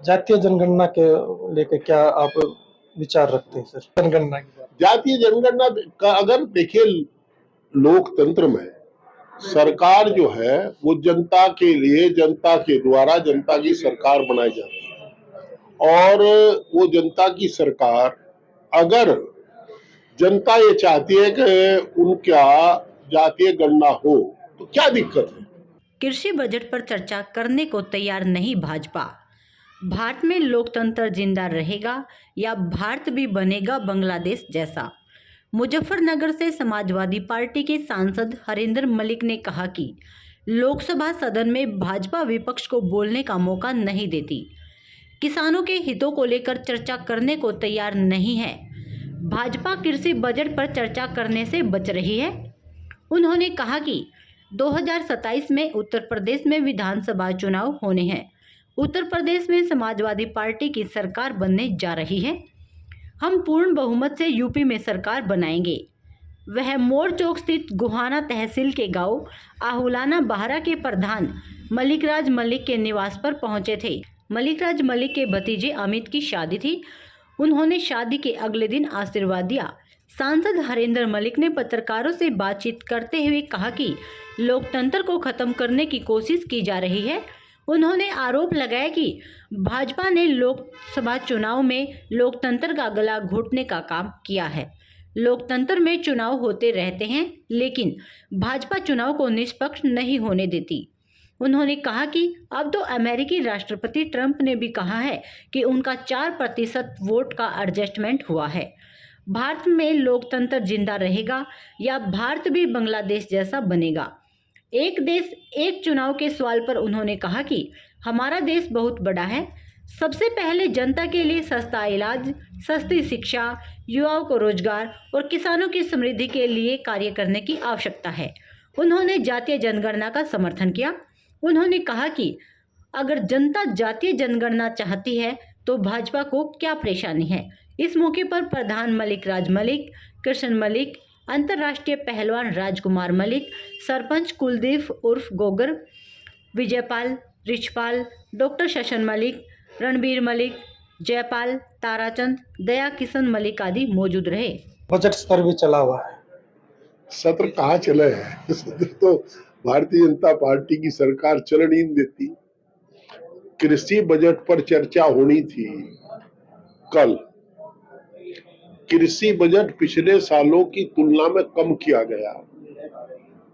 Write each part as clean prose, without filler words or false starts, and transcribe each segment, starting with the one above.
जातीय जनगणना के लेके क्या आप विचार रखते हैं सर? जनगणना की बात। जातीय जनगणना का अगर देखिए, लोकतंत्र में सरकार जो है वो जनता के लिए, जनता के द्वारा जनता की सरकार बनाई जाती है। और वो जनता की सरकार, अगर जनता ये चाहती है कि उनका जातीय गणना हो तो क्या दिक्कत है? कृषि बजट पर चर्चा करने को तैयार नहीं भाजपा। भारत में लोकतंत्र जिंदा रहेगा या भारत भी बनेगा बांग्लादेश जैसा। मुजफ्फरनगर से समाजवादी पार्टी के सांसद हरिंदर मलिक ने कहा कि लोकसभा सदन में भाजपा विपक्ष को बोलने का मौका नहीं देती, किसानों के हितों को लेकर चर्चा करने को तैयार नहीं है। भाजपा कृषि बजट पर चर्चा करने से बच रही है। उन्होंने कहा कि 2027 में उत्तर प्रदेश में विधानसभा चुनाव होने हैं। उत्तर प्रदेश में समाजवादी पार्टी की सरकार बनने जा रही है। हम पूर्ण बहुमत से यूपी में सरकार बनाएंगे। वह मोर चौक स्थित गुहाना तहसील के गांव आहुलाना बहरा के प्रधान मलिकराज मलिक के निवास पर पहुंचे थे। मलिकराज मलिक के भतीजे अमित की शादी थी। उन्होंने शादी के अगले दिन आशीर्वाद दिया। सांसद हरिंदर मलिक ने पत्रकारों से बातचीत करते हुए कहा कि लोकतंत्र को खत्म करने की कोशिश की जा रही है। उन्होंने आरोप लगाया कि भाजपा ने लोकसभा चुनाव में लोकतंत्र का गला घोटने का काम किया है। लोकतंत्र में चुनाव होते रहते हैं, लेकिन भाजपा चुनाव को निष्पक्ष नहीं होने देती। उन्होंने कहा कि अब तो अमेरिकी राष्ट्रपति ट्रंप ने भी कहा है कि उनका 4% वोट का एडजस्टमेंट हुआ है। भारत में लोकतंत्र जिंदा रहेगा या भारत भी बांग्लादेश जैसा बनेगा। एक देश एक चुनाव के सवाल पर उन्होंने कहा कि हमारा देश बहुत बड़ा है। सबसे पहले जनता के लिए सस्ता इलाज, सस्ती शिक्षा, युवाओं को रोजगार और किसानों की समृद्धि के लिए कार्य करने की आवश्यकता है। उन्होंने जातीय जनगणना का समर्थन किया। उन्होंने कहा कि अगर जनता जातीय जनगणना चाहती है तो भाजपा को क्या परेशानी है। इस मौके पर प्रधान मलिकराज मलिक, कृष्ण मलिक, अंतर्राष्ट्रीय पहलवान राजकुमार मलिक, सरपंच कुलदीप उर्फ गोगर, विजयपाल, रिचपाल, डॉक्टर शशन मलिक, रणबीर मलिक, जयपाल, ताराचंद, दया किशन मलिक आदि मौजूद रहे। बजट स्तर भी चला हुआ है। सत्र कहाँ चले हैं? सत्र तो भारतीय जनता पार्टी की सरकार चलन ही नहीं देती। कृषि बजट पर चर्चा होनी थी कल। कृषि बजट पिछले सालों की तुलना में कम किया गया।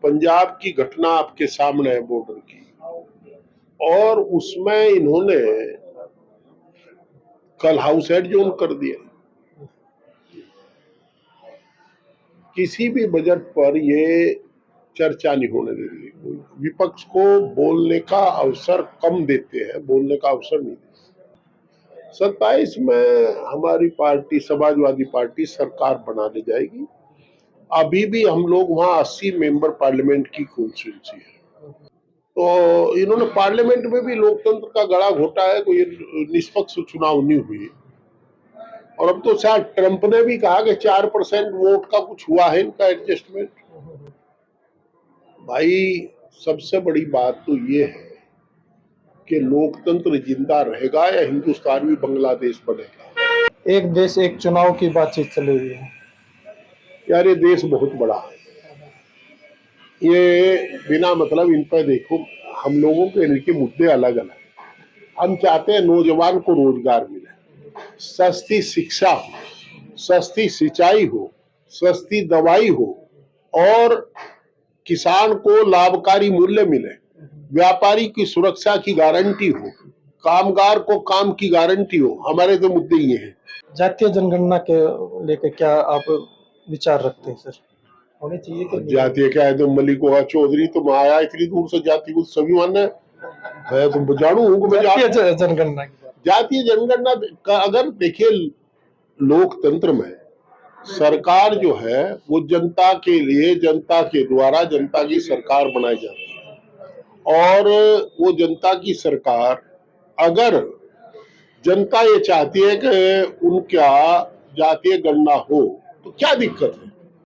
पंजाब की घटना आपके सामने है, बॉर्डर की, और उसमें इन्होंने कल हाउस एडजॉर्न कर दिया। किसी भी बजट पर ये चर्चा नहीं होने देंगे। विपक्ष को बोलने का अवसर कम देते हैं, बोलने का अवसर नहीं देते। 27 में हमारी पार्टी समाजवादी पार्टी सरकार बनाने जाएगी। अभी भी हम लोग वहां 80 मेंबर पार्लियामेंट की कॉन्स्टिट्यूंसी है, तो इन्होंने पार्लियामेंट में भी लोकतंत्र का गला घोटा है, कोई निष्पक्ष चुनाव नहीं हुई। और अब तो शायद ट्रंप ने भी कहा कि 4% वोट का कुछ हुआ है इनका एडजस्टमेंट। भाई, सबसे बड़ी बात तो ये है कि लोकतंत्र जिंदा रहेगा या हिंदुस्तान भी बांग्लादेश बनेगा। एक देश एक चुनाव की बातचीत चली हुई है। यार, ये देश बहुत बड़ा है। ये बिना मतलब इन पर देखो, हम लोगों के इनके मुद्दे अलग अलग। हम चाहते हैं नौजवान को रोजगार मिले, सस्ती शिक्षा हो, सस्ती सिंचाई हो, सस्ती दवाई हो, और किसान को लाभकारी मूल्य मिले, व्यापारी की सुरक्षा की गारंटी हो, कामगार को काम की गारंटी हो। हमारे तो मुद्दे ये हैं। जातीय जनगणना के लेके क्या आप विचार रखते हैं सर? होनी चाहिए कि नहीं? जातीय क्या है? तो मलिक होगा, चौधरी, तुम आया इतनी दूर से, जाति को सभी मानना है? मैं तुम जानू हूँ कि जातीय जनगणना की बात। जातीय जनगणना का अगर देखिए, लोकतंत्र में सरकार जो है वो जनता के लिए, जनता के द्वारा जनता की सरकार बनाई जाती है। और वो जनता की सरकार, अगर जनता ये चाहती है कि उनका जातीय गणना हो तो क्या दिक्कत है?